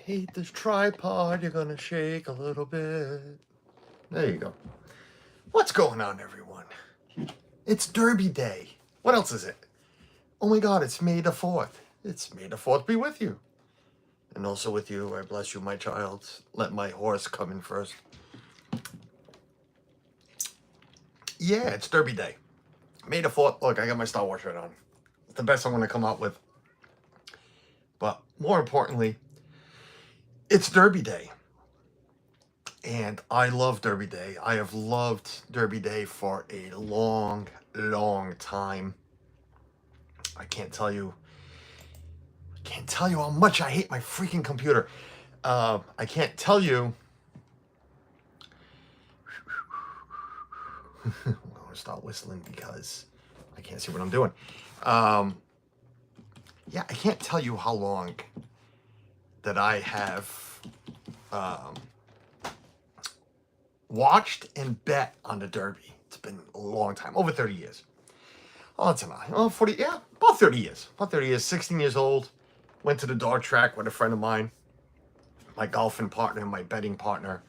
hate this tripod. You're gonna shake a little bit. There you go. What's going on, everyone? It's Derby Day. What else is it? Oh my God, it's May the 4th. It's May the 4th be with you. And also with you, I bless you, my child. Let my horse come in first. Yeah, it's Derby Day. May the 4th. Look, I got my Star Wars shirt on. It's the best I'm going to come out with. But more importantly, it's Derby Day. And I love Derby Day. I have loved Derby Day for a long, long time. I can't tell you how much I hate my freaking computer. I can't tell you. I'm going to start whistling because I can't see what I'm doing. Yeah, I can't tell you how long that I have watched and bet on the Derby. It's been a long time, over 30 years. Oh, that's enough. Oh, 40, yeah, about 30 years. About 30 years, 16 years old. Went to the dog track with a friend of mine, my golfing partner, my betting partner,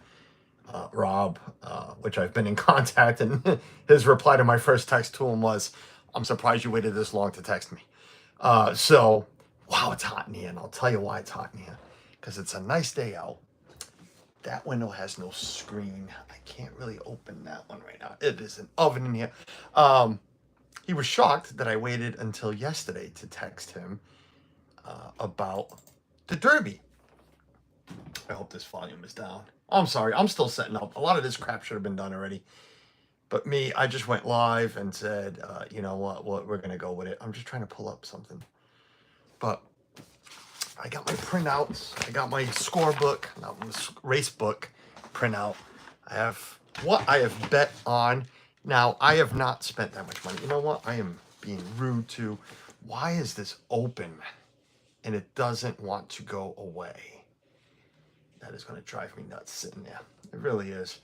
Rob, which I've been in contact. And his reply to my first text to him was, I'm surprised you waited this long to text me. So, wow, it's hot in here. And I'll tell you why it's hot in here. Because it's a nice day out. That window has no screen. I can't really open that one right now. It is an oven in here. He was shocked that I waited until yesterday to text him about the Derby. I hope this volume is down. I'm sorry, I'm still setting up. A lot of this crap should have been done already. But me, I just went live and said, you know what, we're going to go with it. I'm just trying to pull up something. But I got my printouts. I got my scorebook, race book printout. I have what I have bet on. Now, I have not spent that much money. You know what? I am being rude to. Why is this open and it doesn't want to go away? That is going to drive me nuts sitting there. It really is.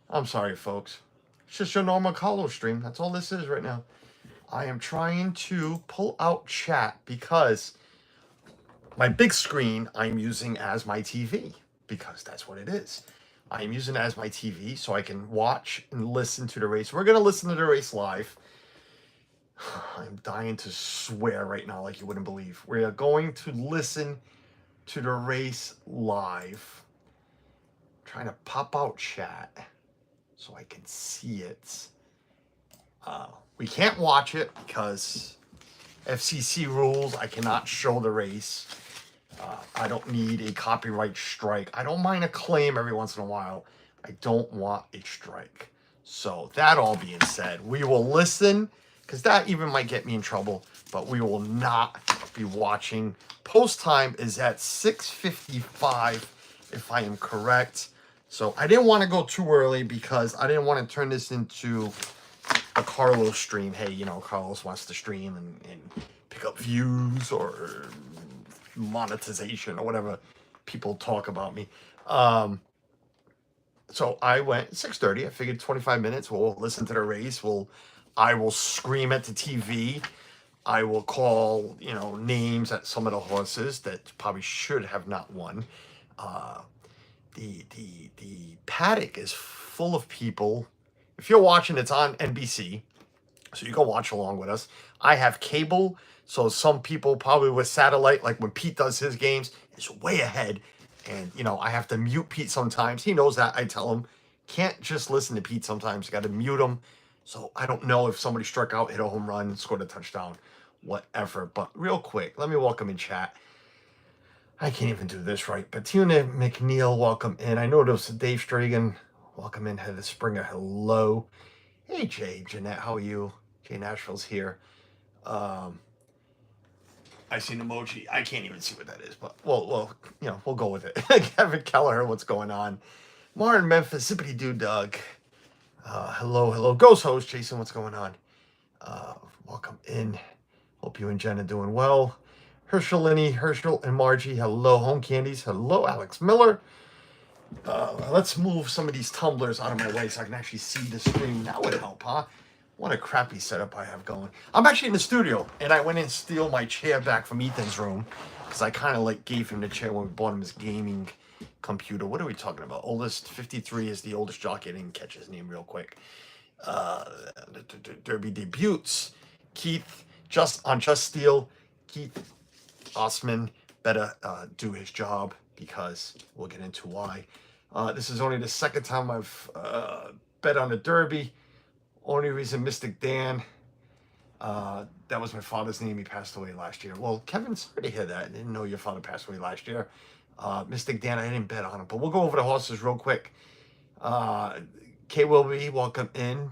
I'm sorry, folks. It's just your normal Carlo stream. That's all this is right now. I am trying to pull out chat because my big screen I'm using as my TV, because that's what it is. I am using it as my TV so I can watch and listen to the race. We're going to listen to the race live. I'm dying to swear right now like you wouldn't believe. We are going to listen to the race live. I'm trying to pop out chat so I can see it. We can't watch it because FCC rules. I cannot show the race. I don't need a copyright strike. I don't mind a claim every once in a while. I don't want a strike. So that all being said, we will listen, because that even might get me in trouble, but we will not be watching. Post time is at 6:55, if I am correct. So I didn't want to go too early because I didn't want to turn this into a Carlos stream. Hey, you know, Carlos wants to stream and pick up views or monetization or whatever people talk about me. So I went 6:30. I figured 25 minutes. We'll listen to the race. I will scream at the TV. I will call, names at some of the horses that probably should have not won. The paddock is full of people. If you're watching, it's on NBC, so you can watch along with us. I have cable. So some people probably with satellite, like when Pete does his games, is way ahead. And, I have to mute Pete sometimes. He knows that. I tell him, can't just listen to Pete sometimes. Got to mute him. So I don't know if somebody struck out, hit a home run, scored a touchdown, whatever. But real quick, let me welcome in chat. I can't even do this right. But Tina McNeil, welcome in. I noticed Dave Stragan, welcome in. Heather Springer, hello. Hey, Jay, Jeanette, how are you? Jay Nashville's here. I see an emoji. I can't even see what that is, but we'll go with it. Kevin Kelleher, what's going on? Martin Memphis, Zippity Doo Doug. Hello. Ghost host, Jason, what's going on? Welcome in. Hope you and Jen are doing well. Herschel and Margie, hello. Home Candies, hello. Alex Miller. Let's move some of these tumblers out of my way so I can actually see the screen. That would help, huh? What a crappy setup I have going. I'm actually in the studio, and I went and steal my chair back from Ethan's room because I kind of like gave him the chair when we bought him his gaming computer. What are we talking about? Oldest 53 is the oldest jockey. I didn't catch his name real quick. Derby debuts. Keith Just Steel. Keith Osman better do his job, because we'll get into why. This is only the second time I've bet on the Derby. Only reason Mystic Dan. That was my father's name. He passed away last year. Well, Kevin, sorry to hear that. I didn't know your father passed away last year. Mystic Dan, I didn't bet on him. But we'll go over the horses real quick. K will be welcome in.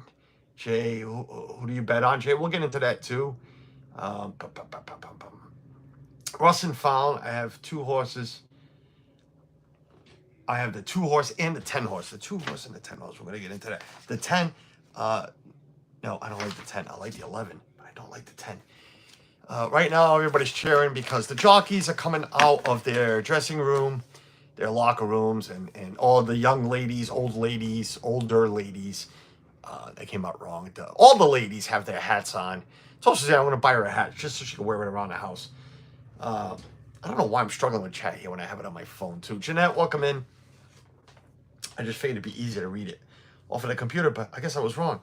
Jay, who do you bet on? Jay, we'll get into that too. Russ and Found, I have 2 horses. I have the 2 horse and the 10 horse. The 2 horse and the 10 horse. We're going to get into that. The 10, no, I don't like the 10. I like the 11, but I don't like the 10. Right now, everybody's cheering because the jockeys are coming out of their dressing room, their locker rooms, and all the young ladies, older ladies, they came out wrong. All the ladies have their hats on. It's also saying I'm going to buy her a hat just so she can wear it around the house. I don't know why I'm struggling with chat here when I have it on my phone too. Jeanette, welcome in. I just figured it'd be easier to read it off of the computer, but I guess I was wrong.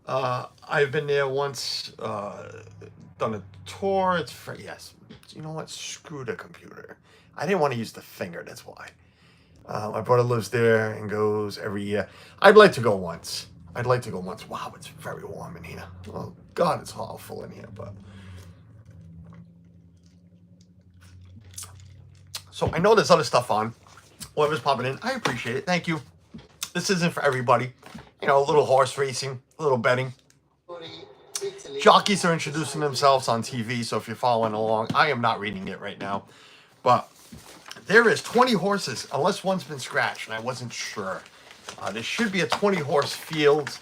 I've been there once, done a tour. It's free. Yes. You know what? Screw the computer. I didn't want to use the finger. That's why. My brother lives there and goes every year. I'd like to go once. Wow, it's very warm in here. Oh, God, it's awful in here, but... So I know there's other stuff on. Whoever's popping in, I appreciate it. Thank you. This isn't for everybody. You know, a little horse racing, a little betting. Jockeys are introducing themselves on TV, so if you're following along, I am not reading it right now. But there is 20 horses, unless one's been scratched, and I wasn't sure. There should be a 20-horse field.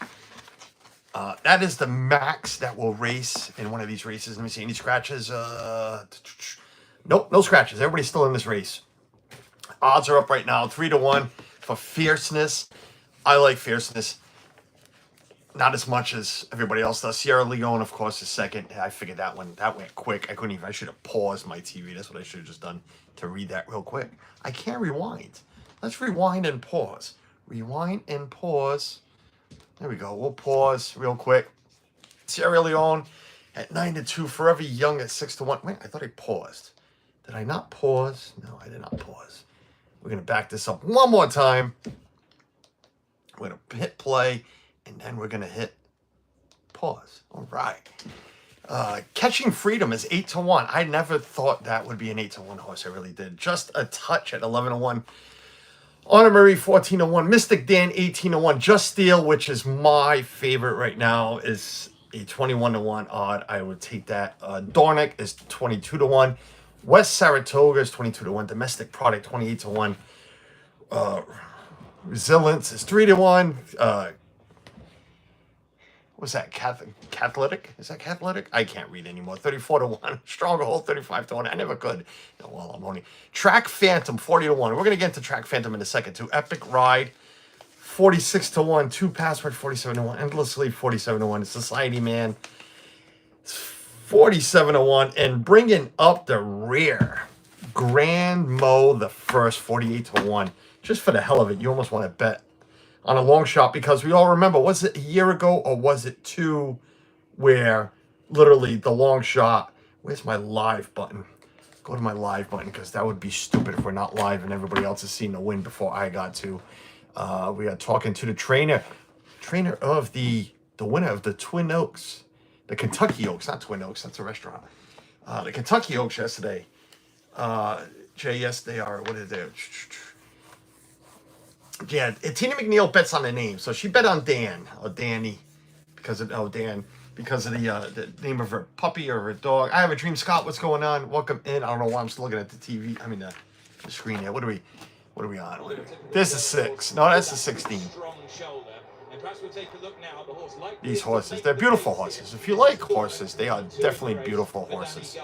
That is the max that will race in one of these races. Let me see, any scratches? Nope, no scratches. Everybody's still in this race. Odds are up right now, 3-1 for Fierceness. I like Fierceness. Not as much as everybody else does. Sierra Leone, of course, is second. I figured that one. That went quick. I should have paused my TV. That's what I should have just done to read that real quick. I can't rewind. Let's rewind and pause. Rewind and pause. There we go. We'll pause real quick. Sierra Leone at 9-2. Forever Young at 6-1. Wait, I thought I paused. Did I not pause? No, I did not pause. We're going to back this up one more time. We're going to hit play, and then we're going to hit pause. All right. Catching Freedom is 8-1. I never thought that would be an 8-1 horse. I really did. Just a touch at 11-1. Honor Marie 14-1. Mystic Dan 18-1. Just Steel, which is my favorite right now, is a 21-1 odd. I would take that. Dornick is 22-1. West Saratoga is 22-1. Domestic Product 28-1. Resilience is 3-1. What's that? Catholic? Is that Catholic? I can't read anymore. 34-1. Stronghold 35-1. I never could. No, well, I'm only Track Phantom 40-1. We're gonna get into Track Phantom in a second too. Epic Ride 46-1. 2 Password 47-1. Endlessly 47-1. Society Man 47-1. And bringing up the rear, Grand Mo the first 48-1. Just for the hell of it, you almost want to bet on a long shot, because we all remember, was it a year ago or was it 2 where literally the long shot, where's my live button? Go to my live button, because that would be stupid if we're not live and everybody else has seen the win before I got to. We are talking to the trainer of the winner of the Twin Oaks, the Kentucky Oaks, not Twin Oaks, that's a restaurant. The Kentucky Oaks yesterday. Jay, yes, they are. What is it? Yeah, Tina McNeil bets on the name, so she bet on Dan or Danny because of because of the name of her puppy or her dog. I have a dream. Scott, what's going on? Welcome in. I don't know why I'm still looking at the TV. I mean the screen here. What are we on? This is 6. No, that's the 16. These horses, they're beautiful horses. If you like horses, they are definitely beautiful horses.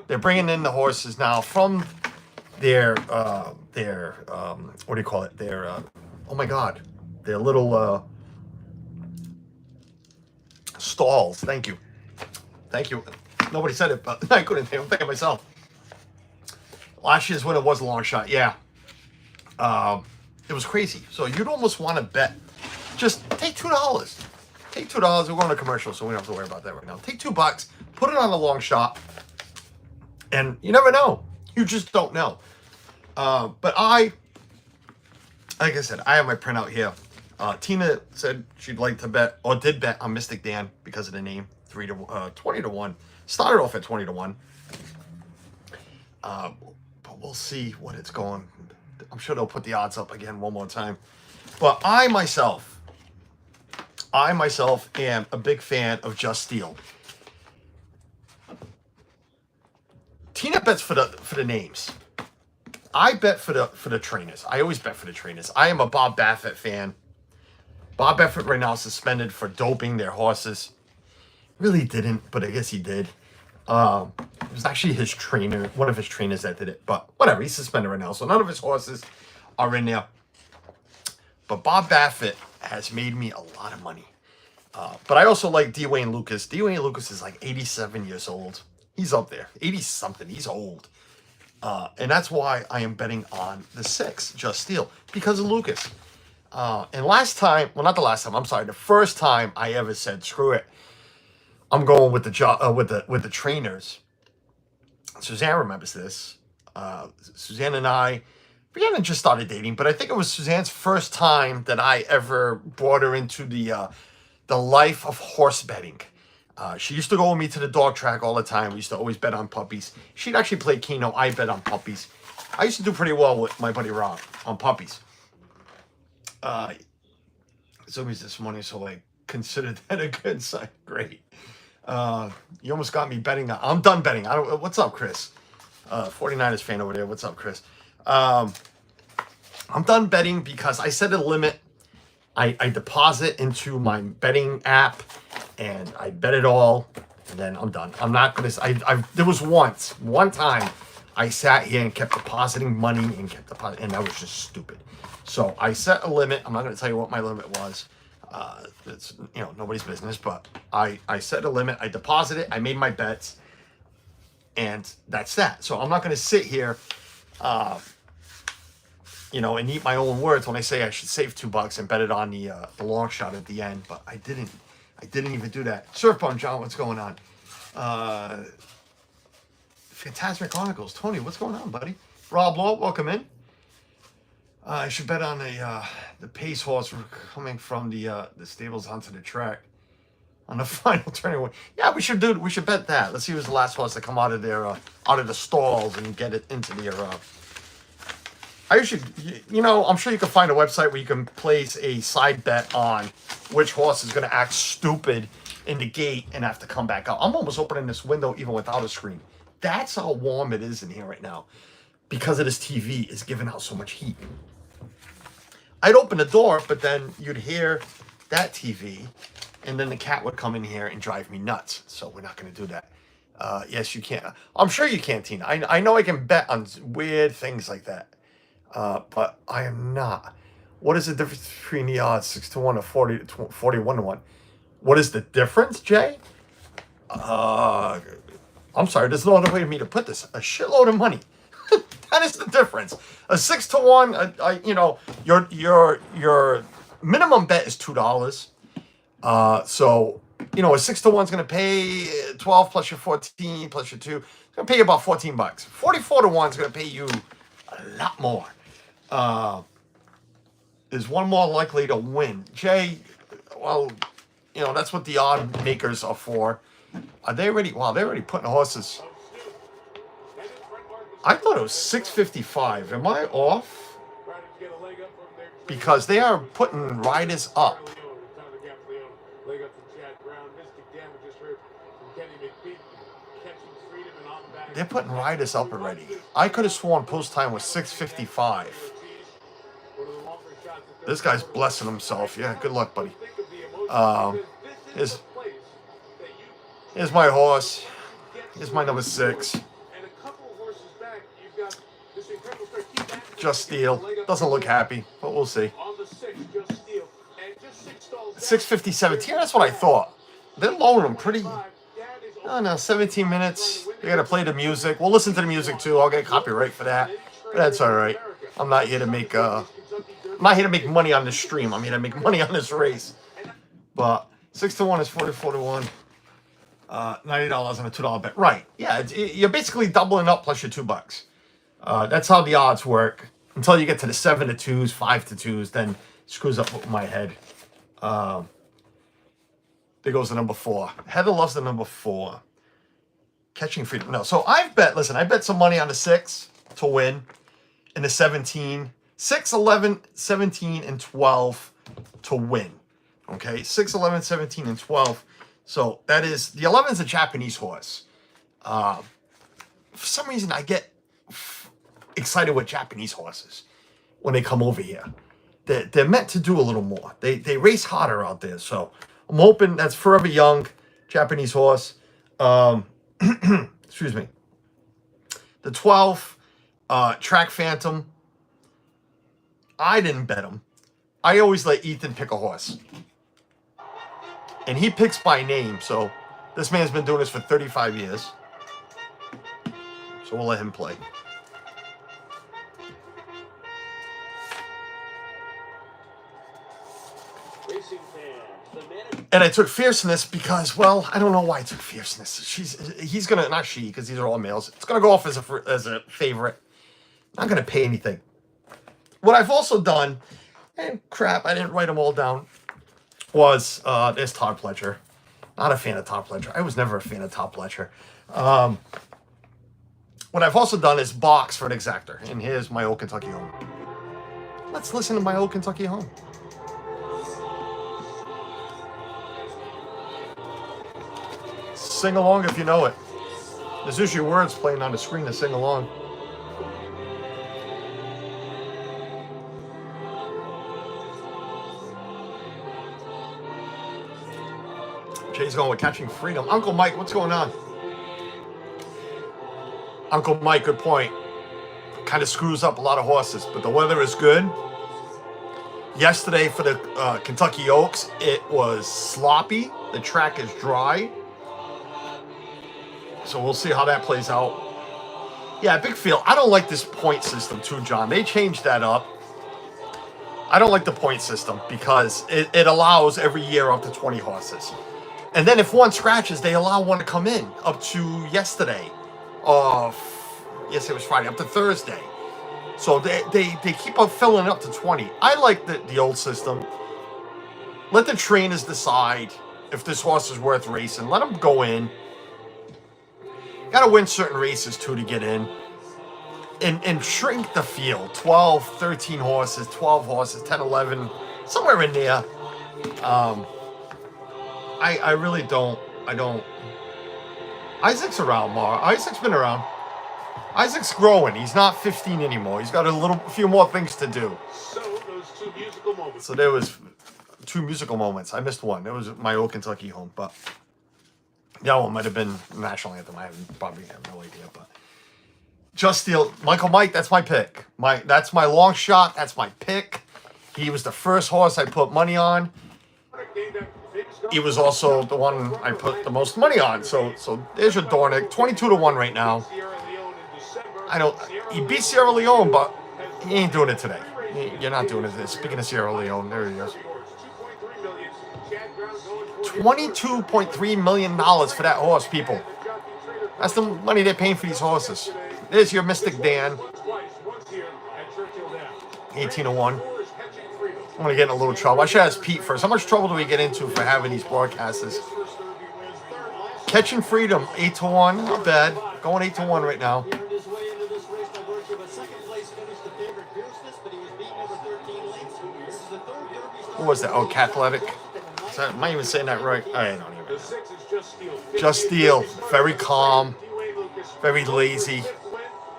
They're bringing in the horses now from their what do you call it? Their oh my God, their little stalls. Thank you. Nobody said it, but I couldn't think of myself. Last year's winner was a long shot. Yeah. It was crazy. So you'd almost want to bet. Just take $2. Take $2. We're going to commercial, so we don't have to worry about that right now. Take $2. Put it on a long shot. And you never know. You just don't know. But like I said, I have my printout here. Tina said she'd like to bet, or did bet on Mystic Dan because of the name. 20 to 1. Started off at 20 to 1. But we'll see what it's going. I'm sure they'll put the odds up again one more time. But I myself am a big fan of Just Steel. Tina bets for the names. I bet for the trainers. I always bet for the trainers. I am a Bob Baffert fan. Bob Baffert right now is suspended for doping their horses. Really didn't, but I guess he did. It was actually his trainer, one of his trainers that did it. But whatever, he's suspended right now, so none of his horses are in there. But Bob Baffert has made me a lot of money. But I also like Dwayne Lucas. Dwayne Lucas is like 87 years old. He's up there, 80-something. He's old. And that's why I am betting on the 6, Just Steel, because of Lucas. And last time, well, not the last time, I'm sorry, the first time I ever said, screw it, I'm going with the trainers. Suzanne remembers this. Suzanne and I, we hadn't just started dating, but I think it was Suzanne's first time that I ever brought her into the life of horse betting. She used to go with me to the dog track all the time. We used to always bet on puppies. She'd actually play Keno. I bet on puppies. I used to do pretty well with my buddy Rob on puppies. Somebody's this morning, so like, consider that a good sign. Great. You almost got me betting. I'm done betting. What's up, Chris? 49ers fan over there. What's up, Chris? I'm done betting because I set a limit. I deposit into my betting app and I bet it all, and then I'm done. I'm not gonna. There was one time I sat here and kept depositing money and and that was just stupid. So I set a limit. I'm not gonna tell you what my limit was. It's nobody's business, but I set a limit. I deposited. I made my bets, and that's that. So I'm not gonna sit here, and eat my own words when I say I should save $2 and bet it on the long shot at the end. But I didn't even do that. Surfbomb John, what's going on? Phantasmic Chronicles, Tony, what's going on, buddy? Rob Law, welcome in. I should bet on the pace horse coming from the stables onto the track on the final turning. Yeah, we should bet that. Let's see who's the last horse to come out of the stalls and get it into their. I'm sure you can find a website where you can place a side bet on which horse is going to act stupid in the gate and have to come back out. I'm almost opening this window even without a screen. That's how warm it is in here right now because of this TV is giving out so much heat. I'd open the door, but then you'd hear that TV, and then the cat would come in here and drive me nuts. So we're not going to do that. Yes, you can. I'm sure you can, Tina. I know I can bet on weird things like that, but I am not. What is the difference between the odds 6 to 1 or 41 to 1? What is the difference, Jay? I'm sorry. There's no other way for me to put this. A shitload of money. That is the difference. A 6 to 1. Your minimum bet is $2. So a 6 to 1 is going to pay 12 plus your 14 plus your 2. It's going to pay you about $14. 44 to 1 is going to pay you a lot more. Is one more likely to win? Jay, well, that's what the odd makers are for. Are they ready? Wow, they're already putting horses. I thought it was 6:55. Am I off? Because they are putting riders up. They're putting riders up already. I could have sworn post time was 6:55. This guy's blessing himself. Yeah, good luck, buddy. Here's my horse. Here's my number 6. Just Steel. Doesn't look happy, but we'll see. 6:57. Yeah, that's what I thought. They're lowering them pretty. Oh no, 17 minutes. You gotta play the music. We'll listen to the music too. I'll get copyright for that. But that's all right. I'm not here to make money on this stream. I'm here to make money on this race. But 6-1 is 44-1. $90 on a $2 bet. Right. Yeah, you're basically doubling up plus your $2. That's how the odds work. Until you get to the 7-2s, 5-2s, then it screws up my head. There goes the number 4. Heather loves the number 4. Catching Freedom. No, so I bet some money on the 6 to win, and the 17. 6, 11, 17, and 12 to win. Okay, 6, 11, 17, and 12. So that is, the 11 is a Japanese horse. For some reason, I get excited with Japanese horses when they come over here. They're meant to do a little more. They race harder out there. So I'm hoping that's Forever Young, Japanese horse. Excuse me. The 12, Track Phantom. I didn't bet him. I always let Ethan pick a horse. And he picks by name. So this man's been doing this for 35 years. So we'll let him play. And I took Fierceness because, well, I don't know why I took Fierceness. He's gonna, not she, because these are all males. It's gonna go off as a favorite. Not gonna pay anything. What I've also done, and crap, I didn't write them all down, was there's Todd Pletcher. Not a fan of Todd Pletcher. I was never a fan of Todd Pletcher. What I've also done is box for an exactor. And here's my old Kentucky home. Let's listen to my old Kentucky home. Sing along if you know it. There's usually words playing on the screen to sing along. Jay's going with Catching Freedom. Uncle Mike, what's going on? Uncle Mike, good point. Kind of screws up a lot of horses, but the weather is good. Yesterday for the Kentucky Oaks, it was sloppy. The track is dry. So we'll see how that plays out. Yeah, big field. I don't like this point system too, John. They changed that up. I don't like the point system because it allows every year up to 20 horses. And then if one scratches, they allow one to come in up to yesterday. Yes, it was Friday, up to Thursday. So they keep on filling it up to 20. I like the old system. Let the trainers decide if this horse is worth racing. Let them go in. Got to win certain races, too, to get in. And shrink the field. 12, 13 horses, 12 horses, 10, 11, somewhere in there. I really don't. Isaac's around, Mar. Isaac's been around. Isaac's growing. He's not 15 anymore. He's got a few more things to do. So those 2 musical moments. So there was 2 musical moments. I missed one. It was my old Kentucky home, but the other one might have been national anthem. I probably have no idea, but Just Steal. Michael Mike, that's my pick. That's my long shot. That's my pick. He was the first horse I put money on. He was also the one I put the most money on. So there's your Dornick. 22-1 right now. He beat Sierra Leone, but he ain't doing it today. You're not doing it. Speaking of Sierra Leone, there he is. $22.3 million for that horse, people. That's the money they're paying for these horses. There's your Mystic Dan. 18-1. I'm going to get in a little trouble. I should ask Pete first. How much trouble do we get into for having these broadcasters? Catching Freedom, 8-1. Not bad. Going 8-1 right now. What was that? Oh, Cathletic. Am I even saying that right? I don't even know. Just Steal. Very calm. Very lazy.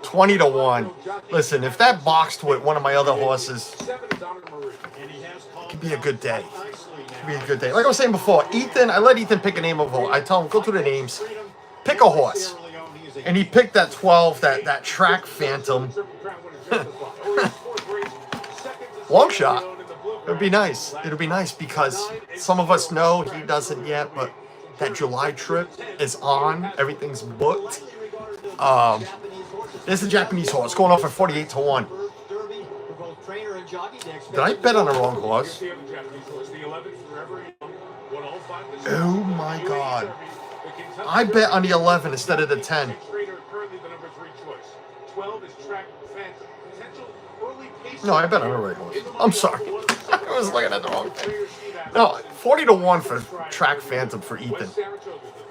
20-1. Listen, if that boxed with one of my other horses, it could be a good day. It could be a good day. Like I was saying before, Ethan, I let Ethan pick a name of a horse. I tell him, go through the names. Pick a horse. And he picked that 12, that Track Phantom. Long shot. It would be nice. It would be nice because some of us know, he doesn't yet, but that July trip is on. Everything's booked. Um, there's the Japanese horse going off at 48 to 1. Did I bet on the wrong horse? Oh my God. I bet on the 11 instead of the 10. No, I bet on the right horse. I'm sorry. I was looking at the wrong thing. No, 40 to 1 for Track Phantom for Ethan.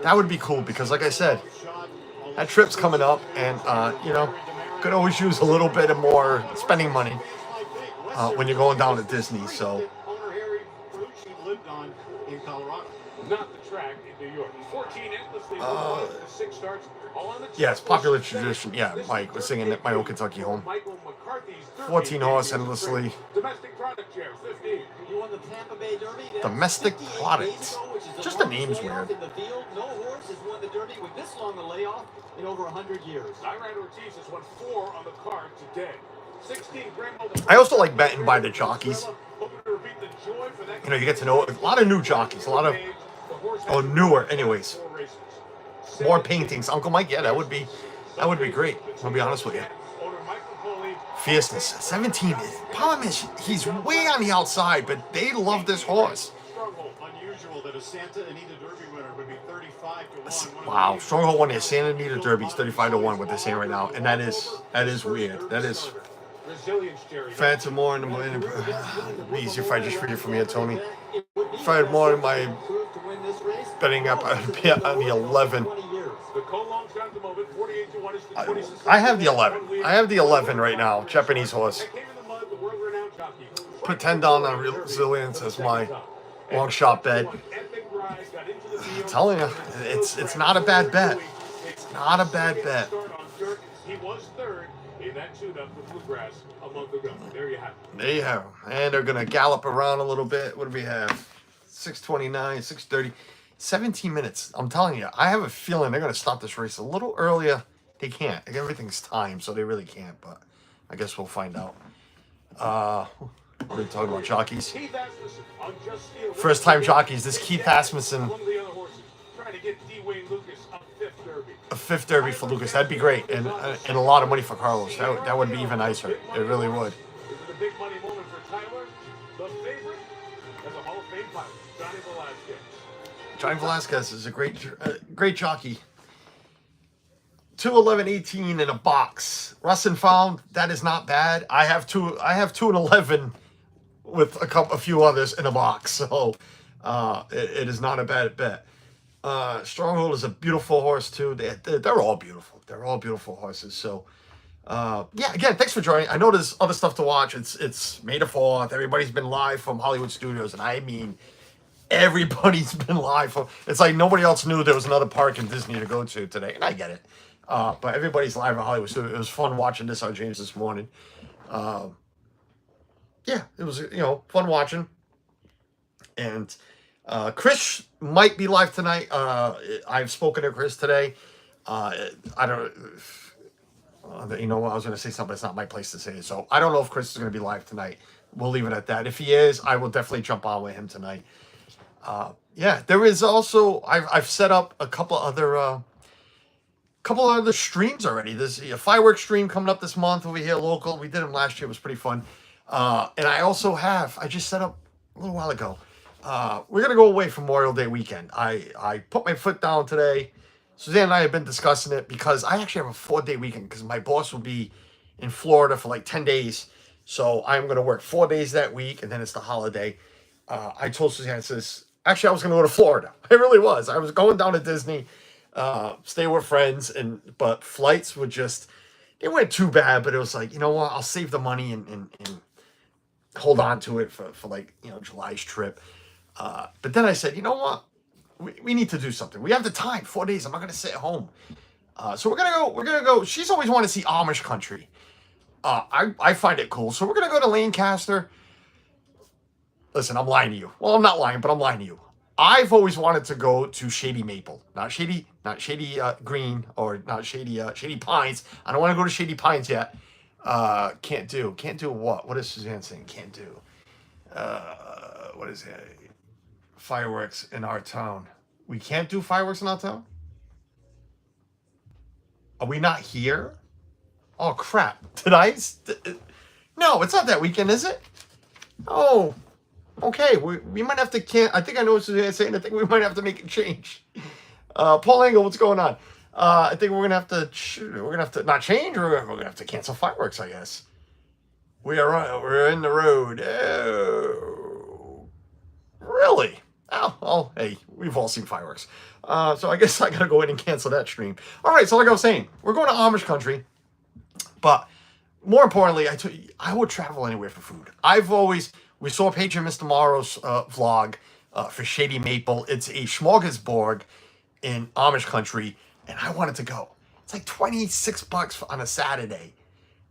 That would be cool because, like I said, that trip's coming up, and you know, could always use a little bit of more spending money when you're going down to Disney. So, yeah, it's popular tradition. Yeah, Mike was singing at my old Kentucky home. 14 horse endlessly. Domestic product. Just the name's weird. I also like betting by the jockeys. You know, you get to know a lot of new jockeys, a lot of newer, anyways. More paintings, Uncle Mike. Yeah, that would be great. I'll be honest with you. Fierceness, 17. Problem is, he's way on the outside, but they love this horse. Wow, Stronghold won the Santa Anita Derby. It's 35 to 1. What they're saying right now, and that is weird. That is. Phantom more in the it'd be easier if I just read it from here, Tony. If I had more in my betting up, I'd be on the 11. I have the 11. I have the 11 right now. Japanese horse. Put 10 down on Resilience as my long shot bet. I'm telling you, it's not a bad bet. It's not a bad bet. He was third in that tune-up with Bluegrass a month ago. There you have it. There you have it. And they're going to gallop around a little bit. What do we have? 6:29, 6:30. 17 minutes. I'm telling you, I have a feeling they're going to stop this race a little earlier. They can't. Everything's timed, so they really can't. But I guess we'll find out. We're talking about jockeys. First-time jockeys. This Keith Asmussen. A fifth Derby for Lucas. That'd be great. And a lot of money for Carlos. That would be even nicer. It really would. Johnny Velasquez is a great jockey. 2:11.18 in a box. Russ and Found, that is not bad. I have 2 and 11 with a few others in a box, so it is not a bad bet. Stronghold is a beautiful horse too. They're all beautiful. They're all beautiful horses. So yeah, again, thanks for joining. I know there's other stuff to watch. It's May the 4th. Everybody's been live from Hollywood Studios, and I mean everybody's been live from. It's like nobody else knew there was another park in Disney to go to today, and I get it. But everybody's live in Hollywood Studios. It was fun watching this on James this morning. Yeah, it was fun watching. And Chris might be live tonight. I've spoken to Chris today. I don't. You know what? I was going to say something. It's not my place to say it. So I don't know if Chris is going to be live tonight. We'll leave it at that. If he is, I will definitely jump on with him tonight. Yeah, there is also. I've set up a couple other streams already. There's a fireworks stream coming up this month over here local. We did them last year. It was pretty fun. And I also I just set up a little while ago. We're going to go away for Memorial Day weekend. I put my foot down today. Suzanne and I have been discussing it because I actually have a 4-day weekend because my boss will be in Florida for like 10 days. So I'm going to work 4 days that week, and then it's the holiday. I told Suzanne, actually, I was going to go to Florida. I really was. I was going down to Disney, stay with friends, but flights were they weren't too bad, but it was like, you know what, I'll save the money and hold on to it for like, July's trip. But then I said, you know what? We need to do something. We have the time, 4 days. I'm not going to sit at home. So we're going to go. She's always wanted to see Amish country. I find it cool. So we're going to go to Lancaster. Listen, I'm lying to you. Well, I'm not lying, but I'm lying to you. I've always wanted to go to Shady Maple, not Shady Green, or not Shady Pines. I don't want to go to Shady Pines yet. Can't do what? What is Suzanne saying? Can't do. What is it? Fireworks in our town. We can't do fireworks in our town? Are we not here? Oh, crap. No, it's not that weekend, is it? Oh, okay. We might have to I think I know what Suzanne's saying. I think we might have to make a change. Paul Engel, what's going on? I think we're gonna have to not change. We're gonna have to cancel fireworks, I guess. We're in the road. Oh, really? Oh, hey, we've all seen fireworks. So I guess I gotta go in and cancel that stream. All right. So like I was saying, we're going to Amish country, but more importantly, I would travel anywhere for food. We saw Patron Mr. Morrow's vlog for Shady Maple. It's a smorgasbord in Amish country, and I wanted to go. It's like $26 on a Saturday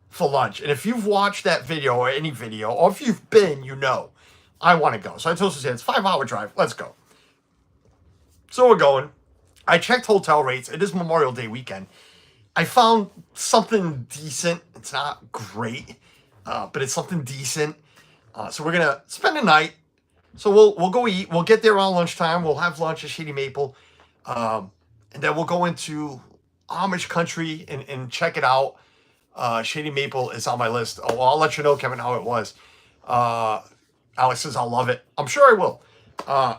for lunch. And if you've watched that video or any video, or if you've been, you know, I want to go. So I told Suzanne, it's a 5-hour drive. Let's go. So we're going. I checked hotel rates. It is Memorial Day weekend. I found something decent. It's not great, but it's something decent. So we're gonna spend the night. So we'll go eat. We'll get there around lunchtime. We'll have lunch at Shady Maple, and then we'll go into Amish country and check it out. Shady Maple is on my list. Oh, I'll let you know, Kevin, how it was. Alex says I'll love it. I'm sure I will.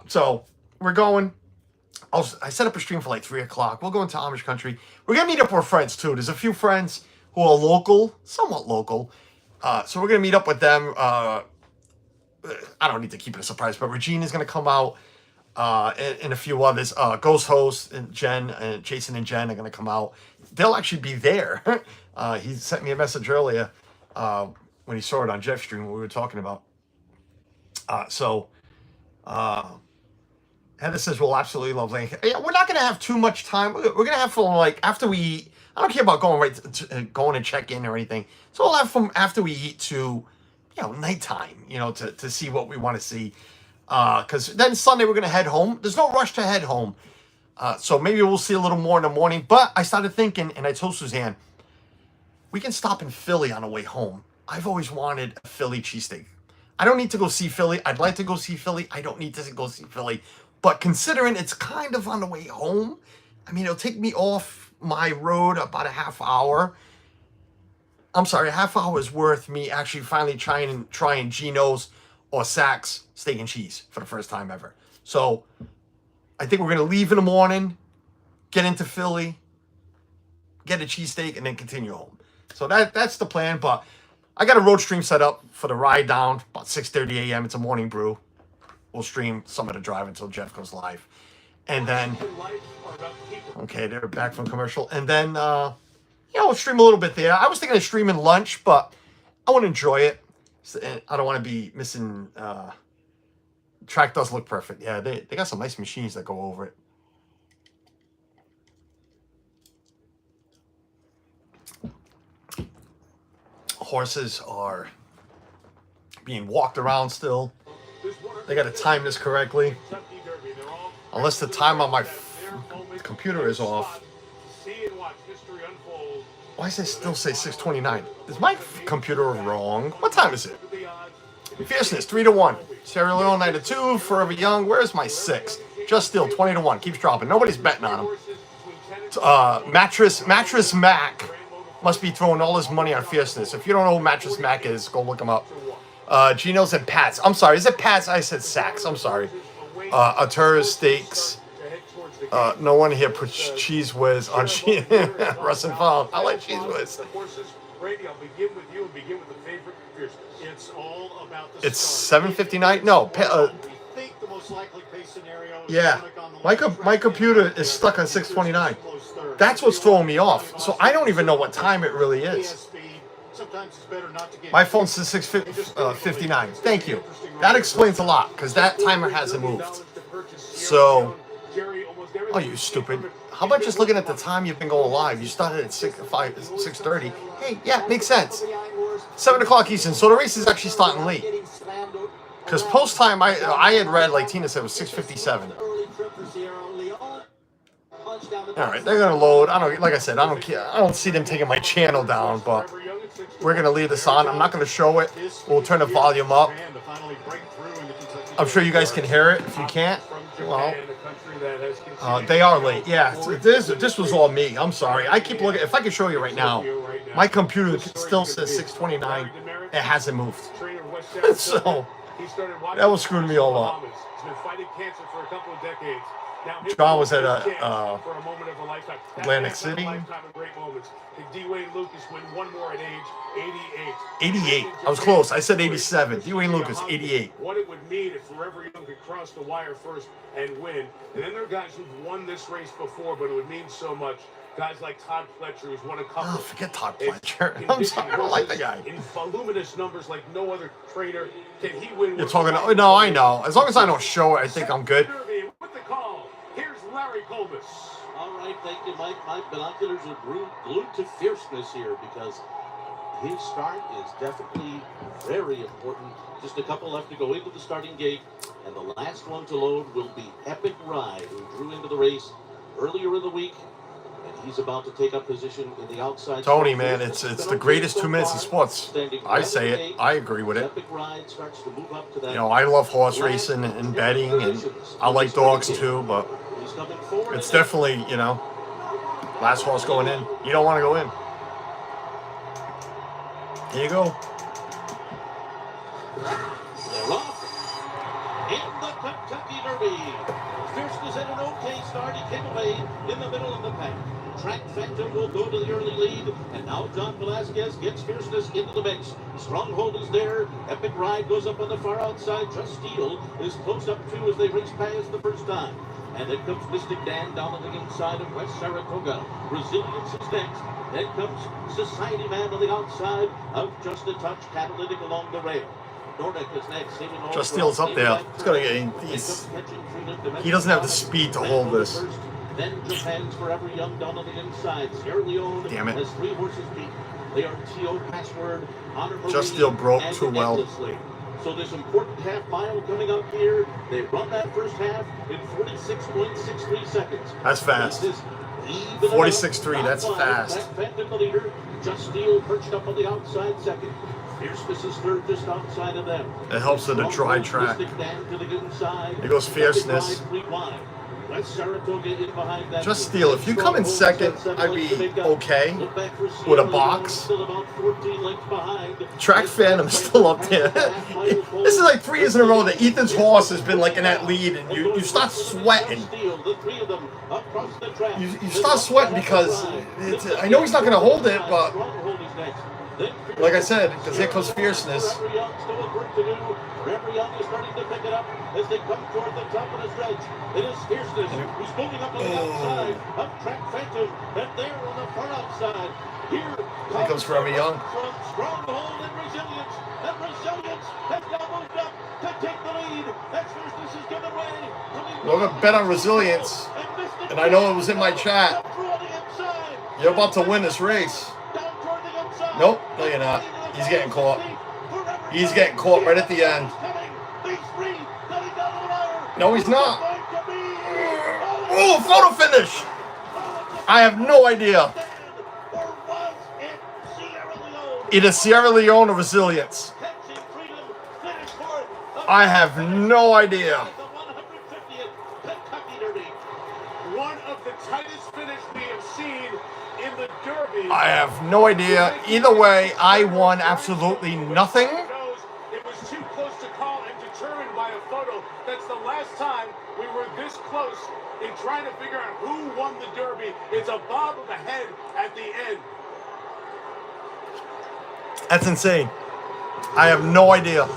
So we're going. I set up a stream for like 3 o'clock. We'll go into Amish country. We're going to meet up with friends too. There's a few friends who are local, somewhat local. So we're going to meet up with them. I don't need to keep it a surprise, but Regina's going to come out, and a few others. Ghost Host and Jen, and Jason and Jen are going to come out. They'll actually be there. He sent me a message earlier when he saw it on Jeff's stream, what we were talking about. Heather says we'll absolutely love Lane. Yeah, we're not going to have too much time. We're going to have from like after we eat. I don't care about going and check in or anything. So we'll have from after we eat to, nighttime. To see what we want to see. Because then Sunday we're going to head home. There's no rush to head home. So maybe we'll see a little more in the morning. But I started thinking, and I told Suzanne, we can stop in Philly on the way home. I've always wanted a Philly cheesesteak. I don't need to go see Philly. I'd like to go see Philly. I don't need to go see Philly. But considering it's kind of on the way home, I mean, it'll take me off my road about a half hour. I'm sorry, a half hour is worth me actually finally trying Gino's or Saks steak and cheese for the first time ever. So I think we're going to leave in the morning, get into Philly, get a cheesesteak, and then continue home. So that's the plan. But I got a road stream set up for the ride down, about 6:30 a.m. It's a morning brew. We'll stream some of the drive until Jeff goes live. And then, okay, they're back from commercial. And then, we'll stream a little bit there. I was thinking of streaming lunch, but I want to enjoy it. I don't want to be missing. Track does look perfect. Yeah, they got some nice machines that go over it. Horses are being walked around still. They got to time this correctly. Unless the time on my computer is off. Why does it still say 6:29? Is my computer wrong? What time is it? Fierceness, 3-1. Sierra Leone, 9-2. Forever Young. Where's my 6? Just Still, 20-1. Keeps dropping. Nobody's betting on him. Mattress Mac must be throwing all his money on Fierceness. If you don't know who Mattress Mac is, go look him up. Gino's and Pat's. I'm sorry. Is it Pat's? I said Saks. I'm sorry. Artura's Steaks. No one here puts Cheese Whiz on Russ and Found. I like Cheese Whiz. It's 7:59. No. Yeah. My computer is stuck on 6:29. That's what's throwing me off. So I don't even know what time it really is. My phone says 6:59. Thank you. That explains a lot because that timer hasn't moved. So, oh, you stupid. How about just looking at the time you've been going live? You started at 6:30. Hey, yeah, makes sense. 7 o'clock Eastern. So the race is actually starting late. Because post time, I had read, like Tina said, it was 6:57. All right, they're gonna load. Like I said, I don't care. I don't see them taking my channel down, but we're gonna leave this on. I'm not gonna show it. We'll turn the volume up. I'm sure you guys can hear it. If you can't, Well, they are late. Yeah, this was all me. I'm sorry. I keep looking. If I can show you right now, my computer still says 6:29. It hasn't moved. So that was screwing me all up. John was at Atlantic City. 88. I was close. I said 87. Dwayne Lucas, 88. What it would mean if Forever Young could cross the wire first and win. And then there are guys who've won this race before, but it would mean so much. Guys like Todd Fletcher, who's won a couple. Oh, forget Todd Fletcher. I'm sorry, I don't like the guy. In voluminous numbers like no other trainer. Can he win? You're talking. Oh, no, I know. As long as I don't show it, I think I'm good. With the call, here's Larry Colbus. All right, thank you, Mike. My binoculars are glued to fierceness here because his start is definitely very important. Just a couple left to go into the starting gate, and the last one to load will be Epic Ride, who drew into the race earlier in the week. And he's about to take up position in the outside. Tony, man, it's the greatest 2 minutes in sports. I say it. I agree with it. Epic Ride starts to move up to that. You know, I love horse racing and betting, and I like dogs too, but it's definitely, you know, last horse going in. You don't want to go in. Here you go. They're off in the Kentucky Derby. Fierceness had an okay start. He came away in the middle of the pack. Track Phantom will go to the early lead, and now John Velasquez gets Fierceness into the mix. Stronghold is there. Epic Ride goes up on the far outside. Just Steel is close up too as they race past the first time. And then comes Mystic Dan down on the inside of West Saratoga. Resilience is next. Then comes Society Man on the outside of Just a Touch, catalytic along the rail. Nordic is next. Just Steel's up there. He's gonna get. He doesn't have the speed to hold this. Then Japan's Forever Young down on the inside. Sierra Leone has 3 horses beat. They are T.O. Password, Honor Marie, Just Steel broke too well. So this important half mile coming up here. They run that first half in 46.63 seconds. That's fast. 46.3. That's fast. Phantom the leader. Just Steel perched up on the outside second. Fierceness is third just outside of them. It helps in a dry track. Here goes Fierceness. Just Steel. If you come in second, I'd be okay with a box. Track Phantom is still up there. This is like 3 years in a row that Ethan's horse has been like in that lead, and you start sweating. You start sweating because I know he's not going to hold it, but like I said, because here comes Fierceness. Forever Young is starting to pick it up as they come toward the top of the stretch. It is Fierceness who's moving up on the outside of Track Phantom, and there on the far outside. Here comes Forever Young. From Stronghold and Resilience has now moved up to take the lead. As Fierceness is given away. We're going to bet on Resilience, and I know it was in my chat. You're about to win this race. Nope, no you're not. He's getting caught. He's getting caught right at the end. No, he's not. Oh, photo finish. I have no idea. It is Sierra Leone or Resilience. I have no idea. One of the tightest finishes we have seen in the Derby. I have no idea. Either way, I won absolutely nothing. It was too close to call and determined by a photo. That's the last time we were this close in trying to figure out who won the Derby. It's a bob of the head at the end. That's insane. I have no idea.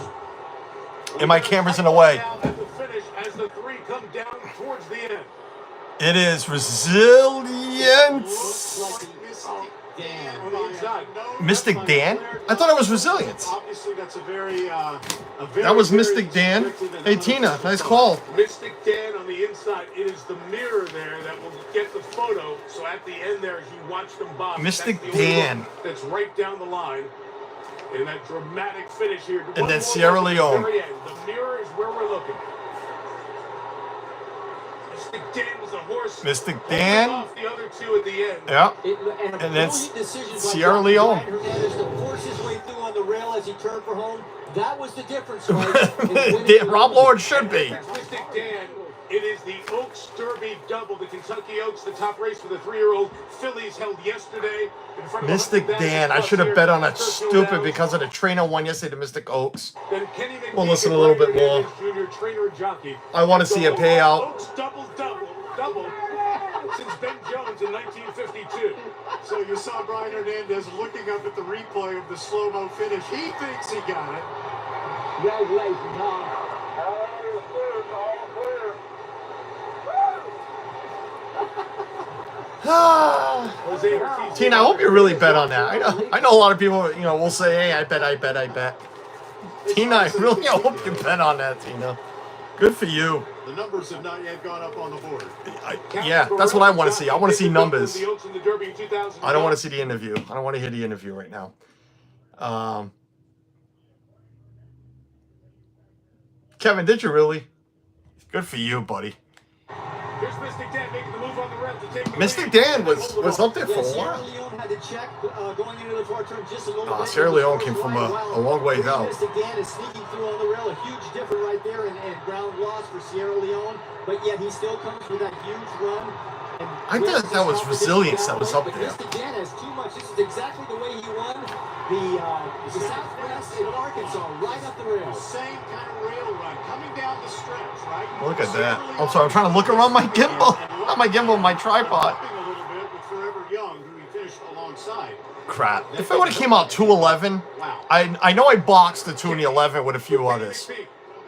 And my camera's in the way. At the finish as the 3 come down towards the end. It is Resilience. Mystic Dan? I thought it was Resilience. Obviously, that's a very that was Mystic Dan. Hey, Tina, nice call. Mystic Dan on the inside. It is the mirror there that will get the photo. So at the end there, as you watch them bob, Mystic Dan. That's right down the line. In that dramatic finish here. And then Sierra Leone. The mirror is where we're looking. Mystic Dan was the horse. Mystic Dan. Off the other 2 at the end. Yeah. And then Sierra Leone. Forced his way through on the rail as he turned for home. That was the difference. Right? Rob Lord should be. Mystic Dan It is the Oaks Derby double. The Kentucky Oaks, the top race for the 3-year-old fillies, held yesterday in front of Mystic 100,000 Dan. I plus should have here bet on at that Churchill stupid Downs. because of the trainer one yesterday, the Mystic Oaks. Then Kenny McPeak We'll listen a and little Ryder bit more. Hernandez Jr., trainer and jockey. I want to see a payout. Oaks double since Ben Jones in 1952. So you saw Brian Hernandez looking up at the replay of the slow-mo finish. He thinks he got it. Congratulations, Tom. Jose Ortiz. Tina, I hope you really bet on that. I know a lot of people, will say, hey, I bet. Tina, I really hope you bet on that, Tina. Good for you. The numbers have not yet gone up on the board. Yeah, that's what I want to see. I want to see numbers. The Oaks in the Derby in 2000. I don't want to see the interview. I don't want to hear the interview right now. Kevin, did you really? Good for you, buddy. Here's Mystic Dan making the move on the rail to take the Mystic lead. Dan was up there for a Sierra while. Leone had to check going into the fourth turn just a little bit. Sierra Leone came from a long way out. Mystic Dan is sneaking through on the rail, a huge difference right there, and ground loss for Sierra Leone. But yet he still comes with that huge run. And I thought that was resilience that was up but there. Mystic Dan has too much. This is exactly the way he won the Southwest in Arkansas, right up the rail. Same kind of rail run coming down the stretch, right? Look at that. I'm sorry, I'm trying to look around my gimbal. Not my gimbal, my tripod. Hopping a little bit with Forever Young, who he finished alongside. Crap. If it would have came out 211, I know I boxed the 2 and the 11 with a few others.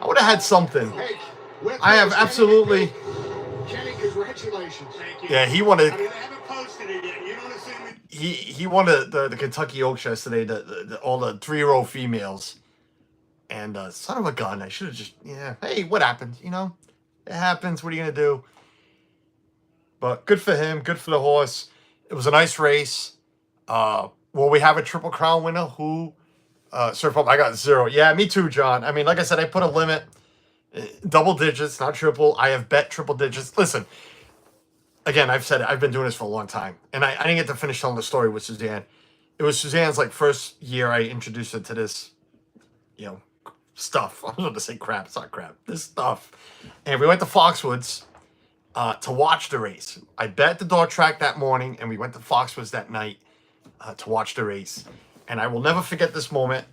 I would have had something. Hey, with I have those, absolutely. Kenny, congratulations. Thank you. Yeah, he wanted. I mean, they haven't posted it yet. You don't assume it. He won the Kentucky Oaks yesterday. All the 3-year-old females, and son of a gun. I should have just Hey, what happened? It happens. What are you gonna do? But good for him. Good for the horse. It was a nice race. Will we have a Triple Crown winner? Who? Surf Up. I got 0. Yeah, me too, John. I mean, like I said, I put a limit. Double digits, not triple. I have bet triple digits. Listen, again, I've said it. I've been doing this for a long time. And I didn't get to finish telling the story with Suzanne. It was Suzanne's first year I introduced her to this, stuff. I was going to say crap. It's not crap. This stuff. And we went to Foxwoods to watch the race. I bet the dog track that morning, and we went to Foxwoods that night to watch the race. And I will never forget this moment.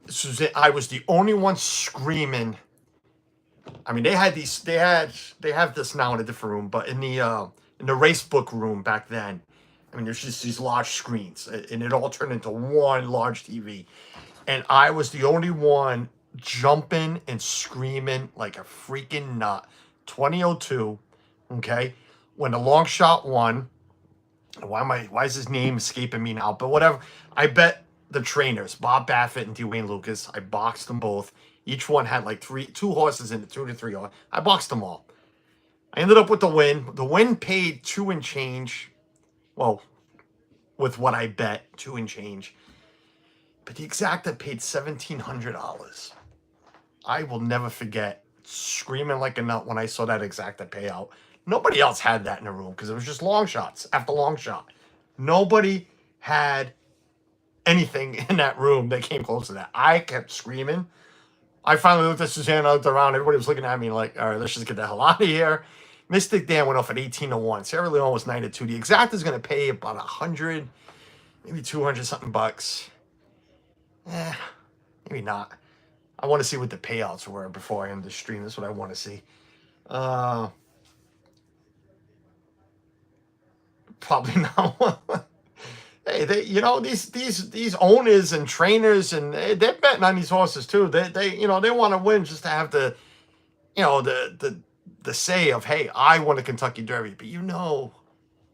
Suzanne, I was the only one screaming. I mean, they have this now in a different room, but in the race book room back then, I mean, there's just these large screens, and it all turned into one large TV. And I was the only one jumping and screaming like a freaking nut. 2002, okay? When the long shot won, why is his name escaping me now? But whatever. I bet the trainers, Bob Baffett and Dwayne Lucas, I boxed them both. Each one had 2 horses in it, 2 to 3. I boxed them all. I ended up with the win. The win paid 2 and change. Well, with what I bet, 2 and change. But the exacta paid $1,700. I will never forget screaming like a nut when I saw that exacta payout. Nobody else had that in the room because it was just long shots after long shot. Nobody had anything in that room that came close to that. I kept screaming. I finally looked at Suzanne, I looked around, everybody was looking at me like, all right, let's just get the hell out of here. Mystic Dan went off at 18-1. Sierra Leone was 9-2. The exact is going to pay about 100, maybe 200 something bucks. Maybe not. I want to see what the payouts were before I end the stream. That's what I want to see. Probably not. Hey, these owners and trainers, and they're betting on these horses too. They want to win just to have the say of, hey, I won the Kentucky Derby. But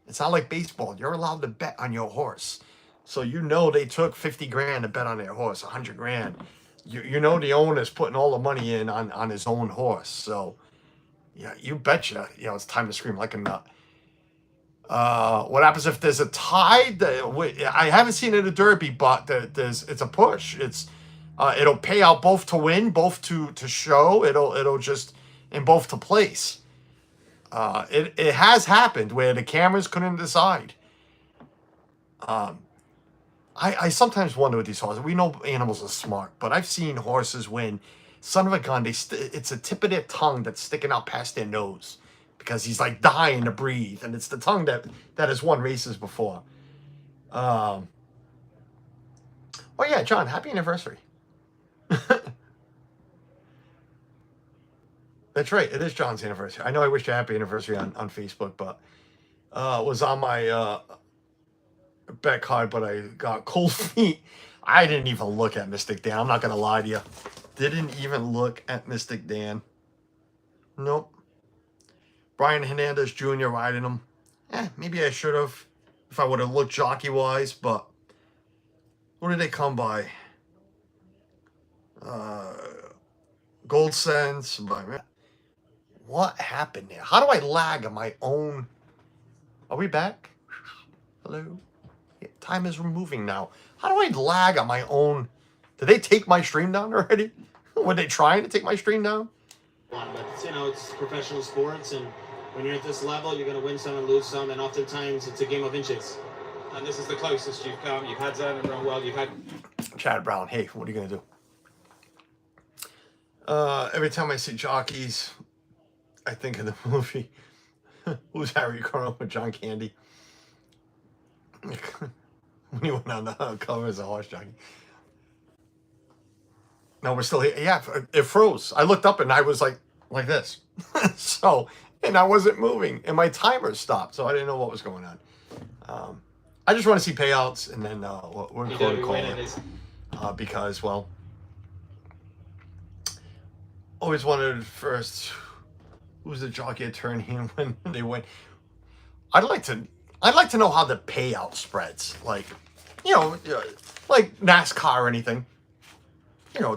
it's not like baseball. You're allowed to bet on your horse. So they took 50 grand to bet on their horse, 100 grand. The owner's putting all the money in on his own horse. So yeah, you betcha. It's time to scream like a nut. What happens if there's a tie? I haven't seen it in the Derby, but it's a push. It'll pay out both to win, both to show. It'll just and both to place. It has happened where the cameras couldn't decide. I sometimes wonder with these horses. We know animals are smart, but I've seen horses when son of a gun, it's a tip of their tongue that's sticking out past their nose because he's like dying to breathe, and it's the tongue that has won races before. Oh yeah, John, happy anniversary. That's right, it is John's anniversary. I know I wished you a happy anniversary on Facebook, but it was on my bet card, but I got cold feet. I didn't even look at Mystic Dan. I'm not gonna lie to you. Didn't even look at Mystic Dan. Nope. Brian Hernandez Jr. riding him. Maybe I should have if I would have looked jockey wise, but what did they come by? Gold Sense. What happened there? How do I lag on my own? Are we back? Hello? Yeah, time is moving now. How do I lag on my own? Did they take my stream down already? Were they trying to take my stream down? But it's professional sports, and when you're at this level, you're going to win some and lose some, and oftentimes it's a game of inches. And this is the closest you've come. You've had Zan and Ronwell. You've had Chad Brown. Hey, what are you going to do? Every time I see jockeys, I think of the movie Who's Harry Carl with John Candy. When he went on the cover as a horse jockey. No, we're still here. Yeah, it froze. I looked up and I was like this. So, and I wasn't moving, and my timer stopped, so I didn't know what was going on. I just want to see payouts, and then we're going to call it. Because, well, always wanted first, who's the jockey attorney when they win. I'd like to know how the payout spreads, like, like NASCAR or anything.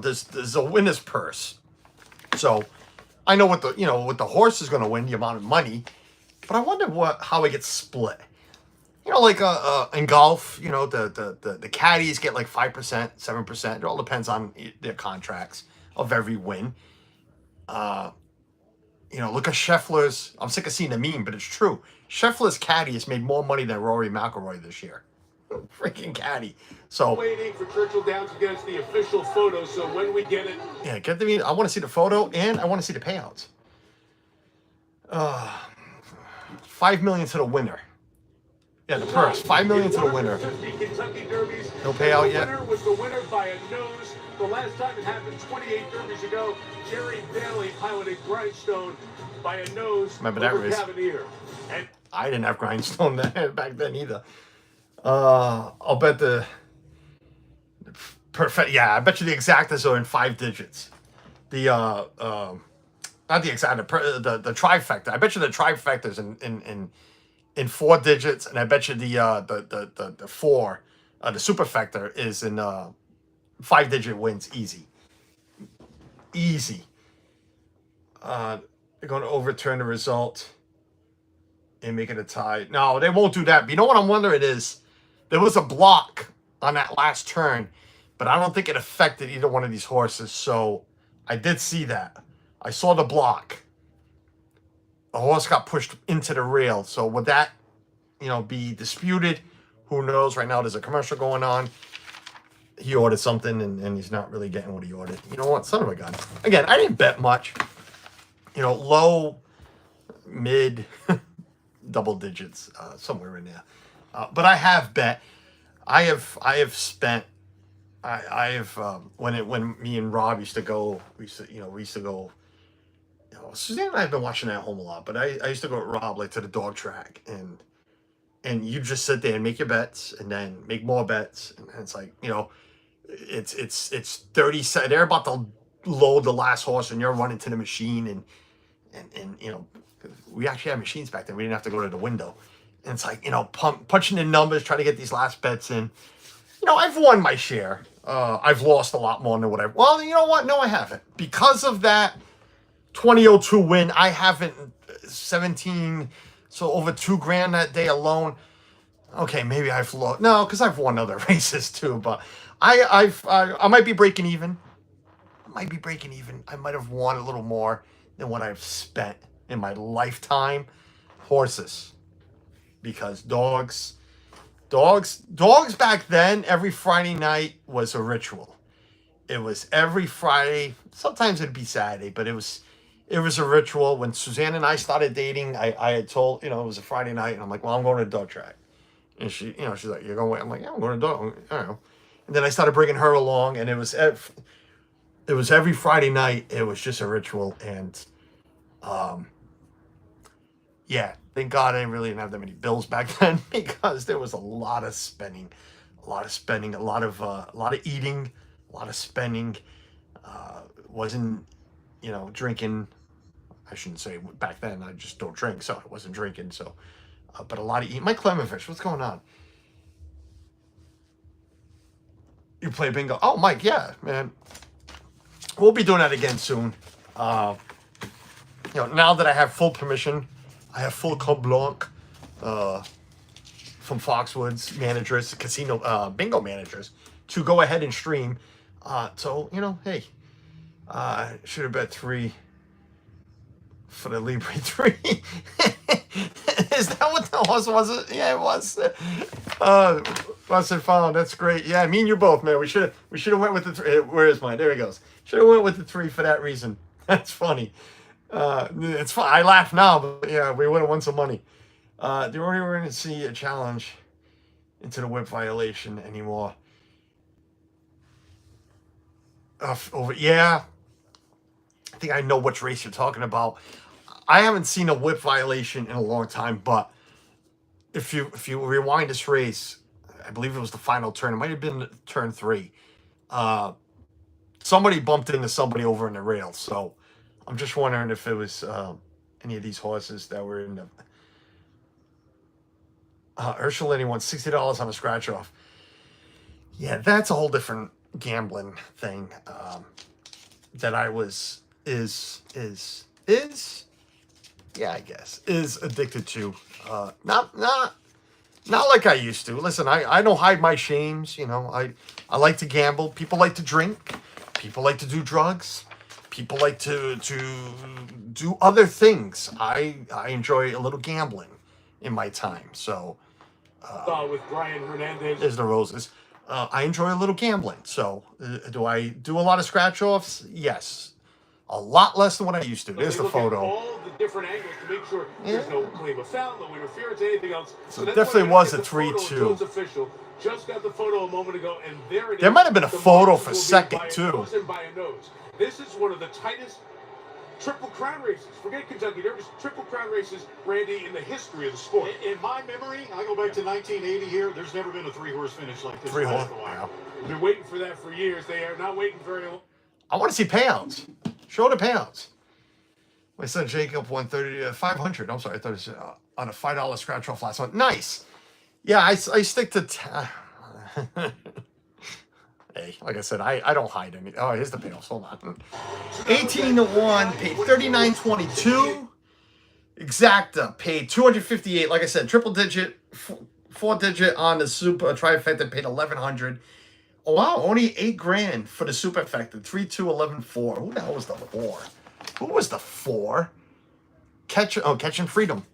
There's a winner's purse, so I know what the horse is going to win, the amount of money, but I wonder how it gets split. Like in golf, the caddies get like 5%, 7%. It all depends on their contracts of every win. Look at Scheffler's. I'm sick of seeing the meme, but it's true. Scheffler's caddy has made more money than Rory McIlroy this year. Freaking caddy. So waiting for Churchill Downs to get us the official photo, so when we get it, yeah, get the. I want to see the photo and I want to see the payouts. $5 million to the winner. Yeah, the purse. $5 million to the winner. Kentucky Derbies. No payout yet. The winner was the winner by a nose. The last time it happened 28 Derbies ago, Jerry Bailey piloted Grindstone by a nose. Remember that race? And I didn't have Grindstone back then either. I'll bet the perfect. Yeah, I bet you the exactas are in 5 digits. The not the exact, the trifecta. I bet you the trifecta's in 4 digits, and I bet you the 4, the superfecta is in 5-digit wins, easy. They're going to overturn the result and make it a tie. No, they won't do that. But you know what I'm wondering is, there was a block on that last turn, but I don't think it affected either one of these horses. So I did see that. I saw the block. The horse got pushed into the rail. So would that, be disputed? Who knows? Right now there's a commercial going on. He ordered something and he's not really getting what he ordered. You know what? Son of a gun. Again, I didn't bet much. Low, mid, double digits, somewhere in there. But I have bet. I have spent. When me and Rob used to go. We used to go. Suzanne and I have been watching that at home a lot. But I used to go with Rob like to the dog track, and you just sit there and make your bets, and then make more bets, and it's like it's 30 seconds. They're about to load the last horse, and you're running to the machine, and we actually had machines back then. We didn't have to go to the window. And it's like, punching in numbers, trying to get these last bets in. I've won my share. I've lost a lot more than what I've... Well, you know what? No, I haven't. Because of that 2002 win, I haven't... 17... So over $2,000 that day alone. Okay, maybe I've lost... No, because I've won other races too. But I might be breaking even. I might have won a little more than what I've spent in my lifetime. Horses. Because dogs back then, every Friday night was a ritual. It was every Friday. Sometimes it'd be Saturday, but it was a ritual. When Suzanne and I started dating, I had told, it was a Friday night, and I'm like, well, I'm going to the dog track. And she's like, you're going? I'm like, yeah, I'm going to dog. I don't know. And then I started bringing her along, and it was every Friday night. It was just a ritual, and yeah, thank God I didn't have that many bills back then, because there was a lot of spending, a lot of eating, a lot of spending. Wasn't, drinking. I shouldn't say back then. I just don't drink, so I wasn't drinking. So, but a lot of eating. Mike Clemenfish, what's going on? You play bingo? Oh, Mike, yeah, man. We'll be doing that again soon. Now that I have full permission, I have full carte blanche from Foxwoods managers, casino bingo managers, to go ahead and stream. So, hey, should have bet 3 for the Libre 3. Is that what the horse was? Yeah, it was. Busted found. That's great. Yeah, me and you both, man. We should have went with the 3. Where is mine? There he goes. Should have went with the 3 for that reason. That's funny. It's fun. I laugh now, but yeah, we would have won some money. We're going to see a challenge into the whip violation anymore. Yeah, I think I know which race you're talking about. I haven't seen a whip violation in a long time, but if you rewind this race, I believe it was the final turn. It might have been turn 3. Somebody bumped into somebody over in the rail. So I'm just wondering if it was any of these horses that were in the. Ursulini won $60 on a scratch off. Yeah, that's a whole different gambling thing. That I was yeah, I guess is addicted to. Not like I used to. Listen, I don't hide my shames. I like to gamble. People like to drink. People like to do drugs. People like to do other things. I enjoy a little gambling in my time. So with Brian Hernandez. there's the roses. I enjoy a little gambling. So do I do a lot of scratch offs? Yes. A lot less than what I used to. There's the photo. All the different angles to make sure there's no claim of foul, no interference, anything else. So it definitely was a 3-2. Official. Just got the photo a moment ago, and there it is. There might have been a photo for second, too. By a nose. This is one of the tightest Triple Crown races. Forget Kentucky Derby. Triple Crown races, Randy, in the history of the sport. In my memory, I go back to 1980 here. There's never been a 3-horse finish like this. 3-horse. We've been waiting for that for years. They are not waiting very long. I want to see payouts. Show the payouts. My son Jacob won 500. I'm sorry, I thought it was on a $5 scratch off last month. Nice. Yeah, I stick to. Hey, like I said, I don't hide any. Oh, here's the payoffs. Hold on. 18-1 paid $39.22. Exacta paid $258. Like I said, triple digit, 4-digit on the super trifecta paid $1,100. Oh, wow, only $8,000 for the superfecta. 3-2-11-4. Who the hell was the 4? Who was the 4? Catching Freedom.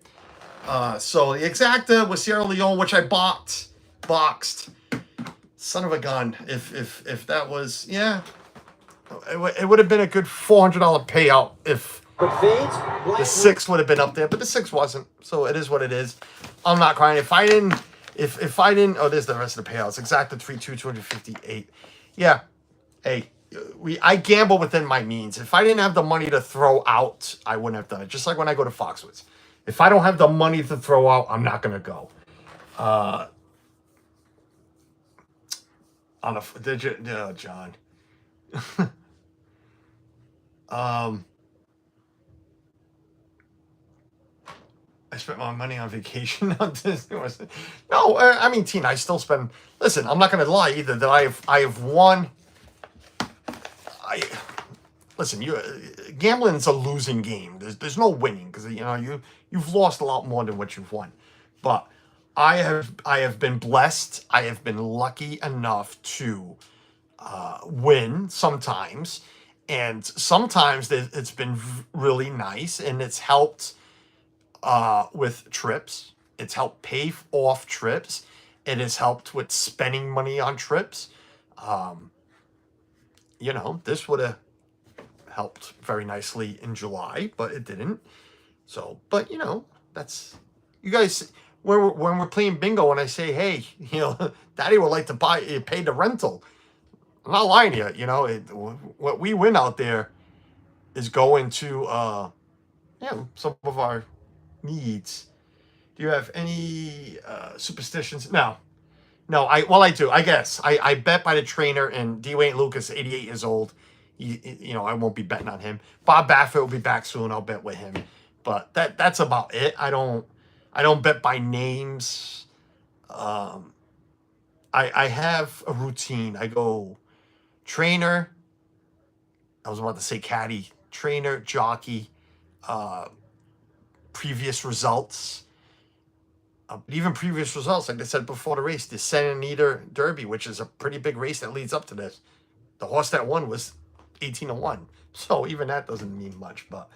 So the exacta was Sierra Leone, which I boxed. Son of a gun. If that was, yeah, it would have been a good $400 payout if the 6 would have been up there, but the 6 wasn't. So it is what it is. I'm not crying. If I didn't, oh, there's the rest of the payouts. Exacta 258. Yeah. Hey, I gamble within my means. If I didn't have the money to throw out, I wouldn't have done it. Just like when I go to Foxwoods. If I don't have the money to throw out, I'm not going to go. On a digit, John. I spent my money on vacation on Disney. No, I mean, Tina, I still spend. Listen, I'm not going to lie either. That I have won. Listen. Gambling is a losing game. There's no winning because you've lost a lot more than what you've won. But I have been blessed. I have been lucky enough to win sometimes, and sometimes it's been really nice, and it's helped with trips. It's helped pay off trips. It has helped with spending money on trips. you know, this would have helped very nicely in July, but it didn't. So, but you know, that's, you guys, when we're playing bingo and I say, hey, you know, Daddy would like to pay the rental. I'm not lying to you. You know, what we win out there is going to, you know, some of our needs. Do you have any superstitions? No, I do. I guess I bet by the trainer, and Dwayne Lucas, 88 years old. You know, I won't be betting on him. Bob Baffert will be back soon. I'll bet with him, but that's about it. I don't bet by names. I have a routine. I go trainer. I was about to say caddy, trainer, jockey, previous results. But even previous results, like I said before the race, the Santa Anita Derby, which is a pretty big race that leads up to this. The horse that won was 18-1. So even that doesn't mean much. But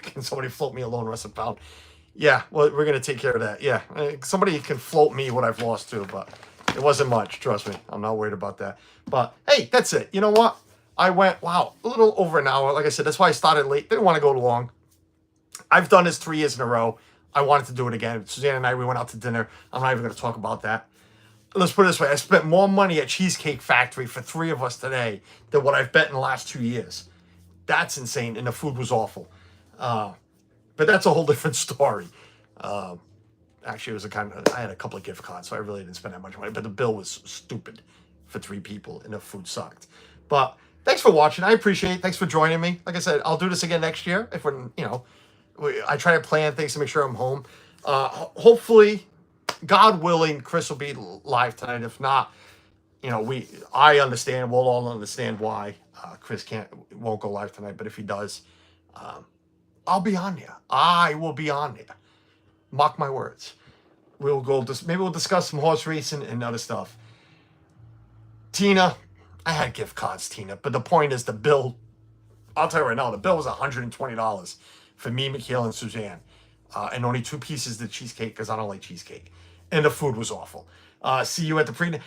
can somebody float me a lone rusted pound? Yeah, well, we're going to take care of that. Yeah, somebody can float me what I've lost to, but it wasn't much. Trust me. I'm not worried about that. But hey, that's it. You know what? I went, wow, a little over an hour. Like I said, that's why I started late. Didn't want to go too long. I've done this 3 years in a row. I wanted to do it again. Suzanne and I, we went out to dinner. I'm not even going to talk about that. Let's put it this way. I spent more money at Cheesecake Factory for 3 of us today than what I've bet in the last 2 years. That's insane. And the food was awful. But that's a whole different story. Actually, it was I had a couple of gift cards, so I really didn't spend that much money. But the bill was stupid for 3 people, and the food sucked. But thanks for watching. I appreciate it. Thanks for joining me. Like I said, I'll do this again next year. If we're, you know, I try to plan things to make sure I'm home. Hopefully, God willing, Chris will be live tonight. If not, you know, I understand. We'll all understand why Chris won't go live tonight. But if he does, I'll be on there. I will be on there. Mark my words. We'll go. Maybe we'll discuss some horse racing and other stuff. Tina, I had gift cards, Tina. But the point is, the bill. I'll tell you right now, the bill was $120 for me, McKeel, and Suzanne, and only 2 pieces of cheesecake because I don't like cheesecake, and the food was awful. See you at the Preakness.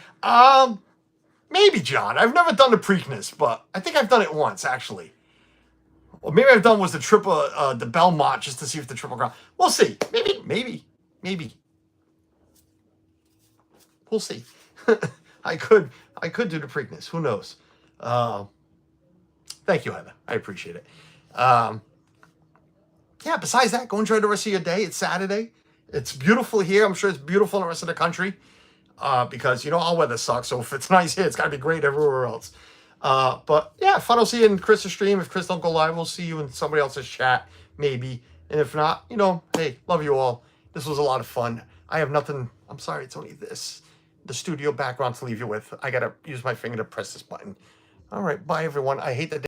Maybe, John. I've never done the Preakness, but I think I've done it once actually. Or maybe I've done was the Belmont just to see if the Triple Crown. We'll see. Maybe. We'll see. I could do the Preakness. Who knows? Thank you, Heather. I appreciate it. Yeah, besides that, go enjoy the rest of your day. It's Saturday. It's beautiful here. I'm sure it's beautiful in the rest of the country. Because, you know, our weather sucks. So if it's nice here, it's got to be great everywhere else. But yeah, fun. I'll see you in Chris's stream. If Chris don't go live, we'll see you in somebody else's chat, maybe. And if not, you know, hey, love you all. This was a lot of fun. I have nothing. I'm sorry. It's only the studio background to leave you with. I got to use my finger to press this button. All right. Bye, everyone. I hate that.